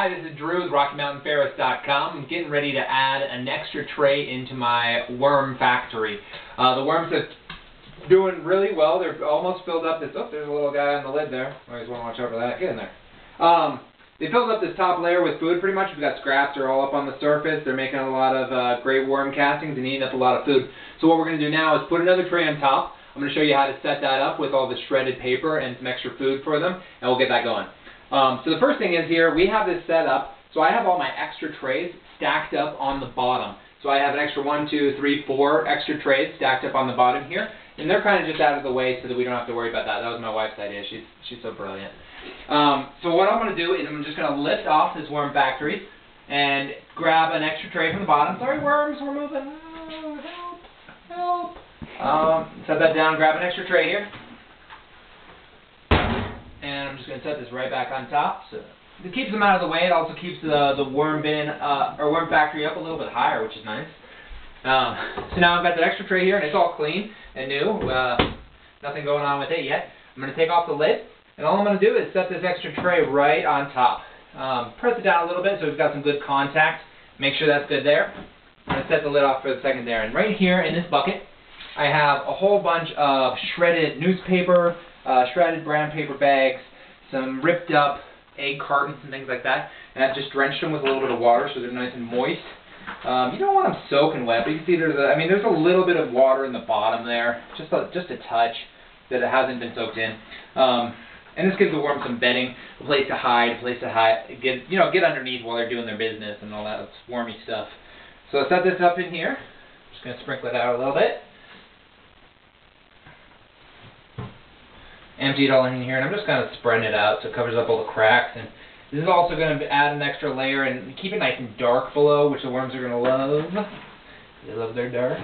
Hi, this is Drew with RockyMountainFerris.com. I'm getting ready to add an extra tray into my worm factory. The worms are doing really well. They're almost filled up this. Oh, there's a little guy on the lid there. Always want to watch over that. Get in there. They filled up this top layer with food pretty much. We've got scraps. They're all up on the surface. They're making a lot of great worm castings and eating up a lot of food. So what we're going to do now is put another tray on top. I'm going to show you how to set that up with all the shredded paper and some extra food for them, and we'll get that going. So the first thing is here, we have this set up, so I have all my extra trays stacked up on the bottom. So I have an extra 1, 2, 3, 4 extra trays stacked up on the bottom here, and they're kind of just out of the way so that we don't have to worry about that. That was my wife's idea. She's so brilliant. So what I'm going to do is I'm just going to lift off this worm factory and grab an extra tray from the bottom. Sorry, worms, we're moving. Oh, help, help. Set that down, grab an extra tray here. And I'm just going to set this right back on top. So it keeps them out of the way. It also keeps the worm bin or worm factory up a little bit higher, which is nice. So now I've got that extra tray here, and it's all clean and new. Nothing going on with it yet. I'm going to take off the lid, and all I'm going to do is set this extra tray right on top. Press it down a little bit so we've got some good contact. Make sure that's good there. I'm going to set the lid off for a second there. And right here in this bucket, I have a whole bunch of shredded newspaper, shredded brown paper bags, some ripped up egg cartons and things like that, and I've just drenched them with a little bit of water so they're nice and moist. You don't want them soaking wet, but you can see there's a little bit of water in the bottom there, just a touch that it hasn't been soaked in. And this gives the worms some bedding, a place to hide, get underneath while they're doing their business and all that wormy stuff. So set this up in here. Just going to sprinkle it out a little bit. Empty it all in here, and I'm just kind of spreading it out so it covers up all the cracks. And this is also going to add an extra layer and keep it nice and dark below, which the worms are going to love. They love their dark.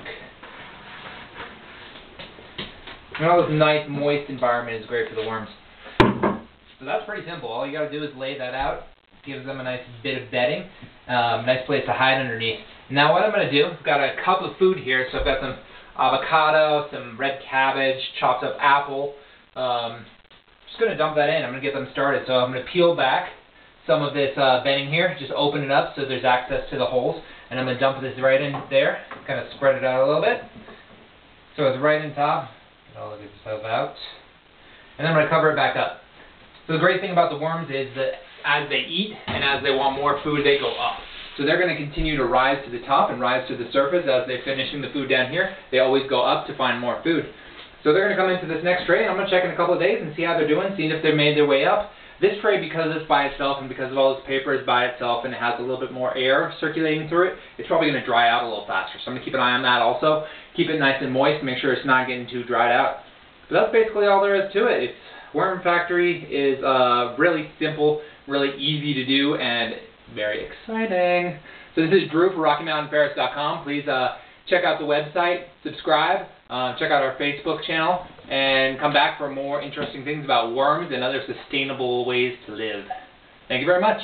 And all this nice, moist environment is great for the worms. So that's pretty simple. All you got to do is lay that out. Gives them a nice bit of bedding, nice place to hide underneath. Now what I'm going to do, I've got a cup of food here, so I've got some avocado, some red cabbage, chopped up apple. Just going to dump that in. I'm going to get them started. So I'm going to peel back some of this bedding here, just open it up so there's access to the holes, and I'm going to dump this right in there, kind of spread it out a little bit. So it's right in top. Get all the good stuff out. And then I'm going to cover it back up. So the great thing about the worms is that as they eat and as they want more food, they go up. So they're going to continue to rise to the top and rise to the surface as they're finishing the food down here. They always go up to find more food. So they're going to come into this next tray, and I'm going to check in a couple of days and see how they're doing, seeing if they've made their way up. This tray, because it's by itself and because of all this paper is by itself and it has a little bit more air circulating through it, it's probably going to dry out a little faster. So I'm going to keep an eye on that also. Keep it nice and moist, make sure it's not getting too dried out. But that's basically all there is to it. Worm Factory is really simple, really easy to do, and very exciting. So this is Drew for RockyMountainFerris.com. Please check out the website, subscribe, check out our Facebook channel, and come back for more interesting things about worms and other sustainable ways to live. Thank you very much.